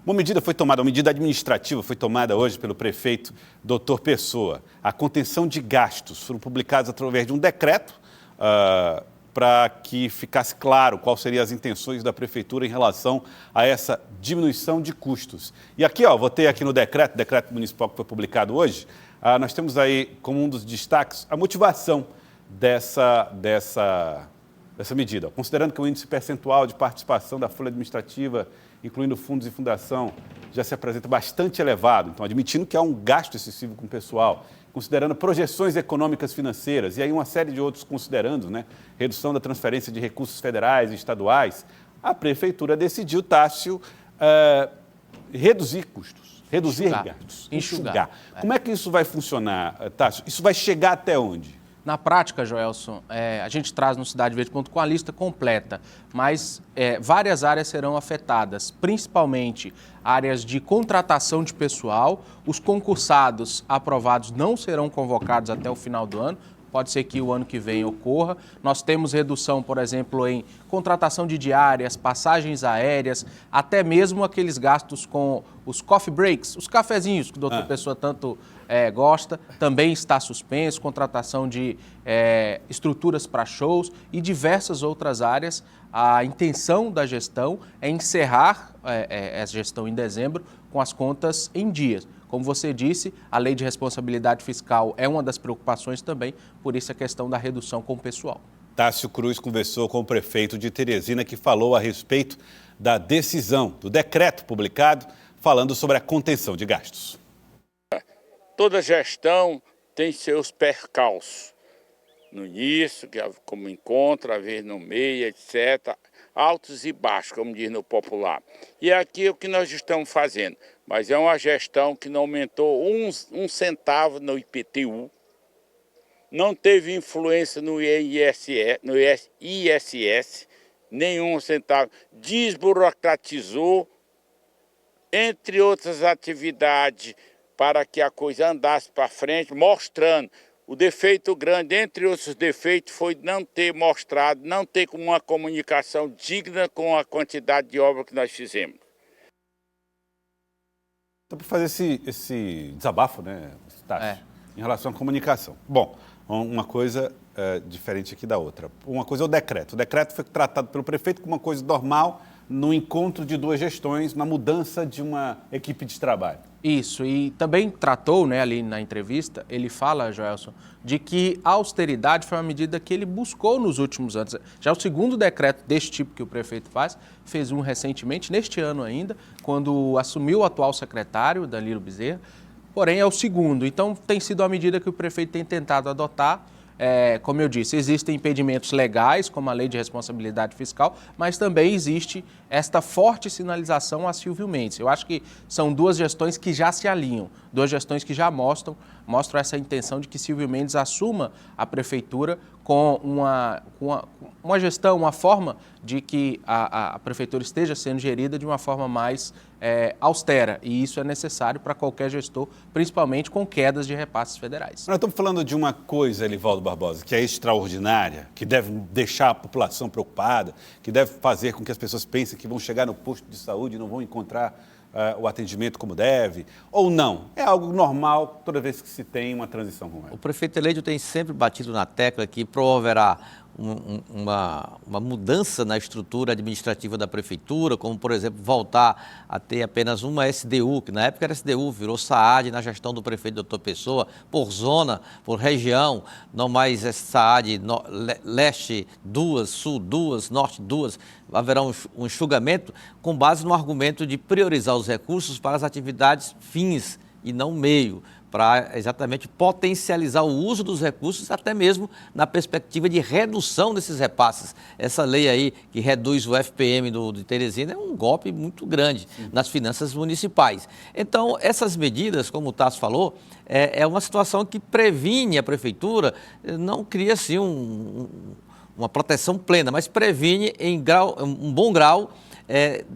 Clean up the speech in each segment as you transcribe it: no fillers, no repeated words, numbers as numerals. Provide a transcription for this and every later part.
Uma medida foi tomada, uma medida administrativa foi tomada hoje pelo prefeito Dr. Pessoa. A contenção de gastos foram publicados através de um decreto para que ficasse claro quais seriam as intenções da prefeitura em relação a essa diminuição de custos. E aqui, vou ter aqui no decreto municipal que foi publicado hoje, nós temos aí como um dos destaques a motivação dessa medida. Considerando que o índice percentual de participação da folha administrativa, incluindo fundos e fundação, já se apresenta bastante elevado, então admitindo que há um gasto excessivo com o pessoal, considerando projeções econômicas financeiras e aí uma série de outros considerando, redução da transferência de recursos federais e estaduais, a prefeitura decidiu, Tássio, reduzir custos, reduzir gastos, enxugar. Como é que isso vai funcionar, Tássio? Isso vai chegar até onde? Na prática, Joelson, a gente traz no CidadeVerde.com a lista completa, mas várias áreas serão afetadas, principalmente áreas de contratação de pessoal. Os concursados aprovados não serão convocados até o final do ano. Pode ser que o ano que vem ocorra. Nós temos redução, por exemplo, em contratação de diárias, passagens aéreas, até mesmo aqueles gastos com os coffee breaks, os cafezinhos que o doutor Pessoa tanto gosta, também está suspenso, contratação de estruturas para shows e diversas outras áreas. A intenção da gestão é encerrar a gestão em dezembro com as contas em dias. Como você disse, a lei de responsabilidade fiscal é uma das preocupações também, por isso a questão da redução com o pessoal. Tássio Cruz conversou com o prefeito de Teresina, que falou a respeito da decisão, do decreto publicado, falando sobre a contenção de gastos. Toda gestão tem seus percalços. No início, como encontra, às vezes no meio, etc. Altos e baixos, como diz no popular. E é aqui o que nós estamos fazendo. Mas é uma gestão que não aumentou um centavo no IPTU, não teve influência no ISS, nenhum centavo, desburocratizou, entre outras atividades, para que a coisa andasse para frente, mostrando. O defeito grande, entre outros defeitos, foi não ter mostrado, não ter uma comunicação digna com a quantidade de obra que nós fizemos. Então, para fazer esse desabafo, Tássio, em relação à comunicação. Bom, uma coisa diferente aqui da outra. Uma coisa é o decreto. O decreto foi tratado pelo prefeito como uma coisa normal no encontro de duas gestões, na mudança de uma equipe de trabalho. Isso, e também tratou, ali na entrevista, ele fala, Joelson, de que a austeridade foi uma medida que ele buscou nos últimos anos. Já o segundo decreto deste tipo que o prefeito fez um recentemente, neste ano ainda, quando assumiu o atual secretário, Danilo Bezerra, porém é o segundo. Então tem sido uma medida que o prefeito tem tentado adotar. Como eu disse, existem impedimentos legais, como a lei de responsabilidade fiscal, mas também existe esta forte sinalização a Silvio Mendes. Eu acho que são duas gestões que já se alinham, duas gestões que já mostram essa intenção de que Silvio Mendes assuma a prefeitura com uma gestão, uma forma de que a prefeitura esteja sendo gerida de uma forma mais austera. E isso é necessário para qualquer gestor, principalmente com quedas de repasses federais. Nós estamos falando de uma coisa, Elivaldo Barbosa, que é extraordinária, que deve deixar a população preocupada, que deve fazer com que as pessoas pensem que vão chegar no posto de saúde e não vão encontrar o atendimento como deve, ou não? É algo normal toda vez que se tem uma transição como essa. O prefeito eleito tem sempre batido na tecla que promoverá uma mudança na estrutura administrativa da prefeitura, como, por exemplo, voltar a ter apenas uma SDU, que na época era SDU, virou SAAD na gestão do prefeito Dr. Pessoa, por zona, por região, não mais SAAD leste 2, sul 2, norte 2, haverá um enxugamento com base no argumento de priorizar os recursos para as atividades fins e não meio, para exatamente potencializar o uso dos recursos, até mesmo na perspectiva de redução desses repasses. Essa lei aí que reduz o FPM de Teresina é um golpe muito grande nas finanças municipais. Então, essas medidas, como o Tássio falou, é uma situação que previne a prefeitura, não cria assim uma proteção plena, mas previne em um bom grau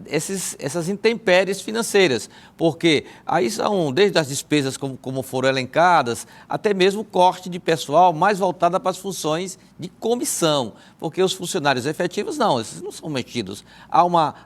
essas intempéries financeiras, porque aí são desde as despesas como foram elencadas, até mesmo o corte de pessoal mais voltada para as funções de comissão, porque os funcionários efetivos não, esses não são mexidos.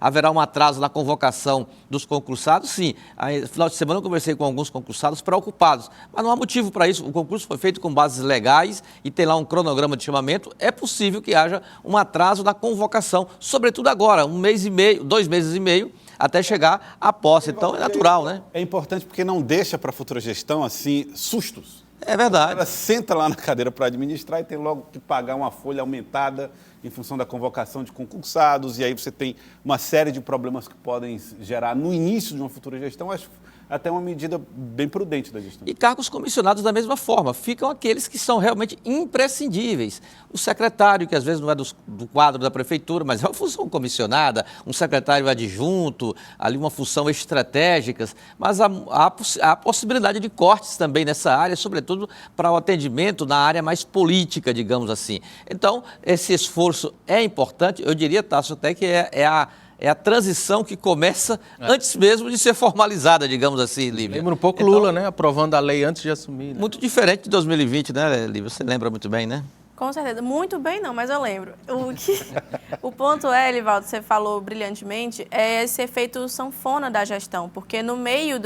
Haverá um atraso na convocação dos concursados, sim. Aí, no final de semana eu conversei com alguns concursados preocupados, mas não há motivo para isso. O concurso foi feito com bases legais e tem lá um cronograma de chamamento. É possível que haja um atraso na convocação, sobretudo agora, 1 mês e meio, 2 meses e meio, até chegar à posse. Então é natural, né? É importante porque não deixa para a futura gestão, assim, sustos. É verdade. Ela senta lá na cadeira para administrar e tem logo que pagar uma folha aumentada em função da convocação de concursados, e aí você tem uma série de problemas que podem gerar no início de uma futura gestão. Acho até uma medida bem prudente da gestão. E cargos comissionados da mesma forma, ficam aqueles que são realmente imprescindíveis. O secretário, que às vezes não é do quadro da prefeitura, mas é uma função comissionada, um secretário adjunto, ali uma função estratégica, mas há possibilidade de cortes também nessa área, sobretudo para o atendimento na área mais política, digamos assim. Então, esse esforço é importante, eu diria, Tasso, até que é a transição que começa antes mesmo de ser formalizada, digamos assim, Lívia. Lembra um pouco Lula, né? Aprovando a lei antes de assumir. Né? Muito diferente de 2020, né, Lívia? Você lembra muito bem, né? Com certeza. Muito bem não, mas eu lembro. O ponto é, Elivaldo, você falou brilhantemente, é esse efeito sanfona da gestão, porque no meio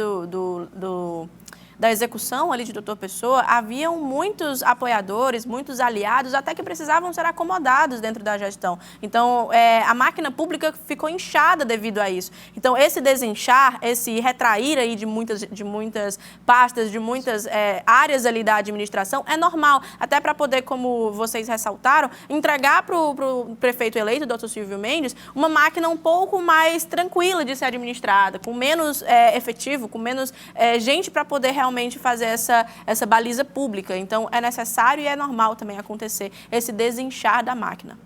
da execução ali de Dr. Pessoa, haviam muitos apoiadores, muitos aliados, até que precisavam ser acomodados dentro da gestão. Então, a máquina pública ficou inchada devido a isso. Então, esse desinchar, esse retrair aí de muitas pastas, de muitas áreas ali da administração, é normal. Até para poder, como vocês ressaltaram, entregar para o prefeito eleito, Dr. Silvio Mendes, uma máquina um pouco mais tranquila de ser administrada, com menos efetivo, com menos gente para poder realmente fazer essa baliza pública. Então, é necessário e é normal também acontecer esse desinchar da máquina.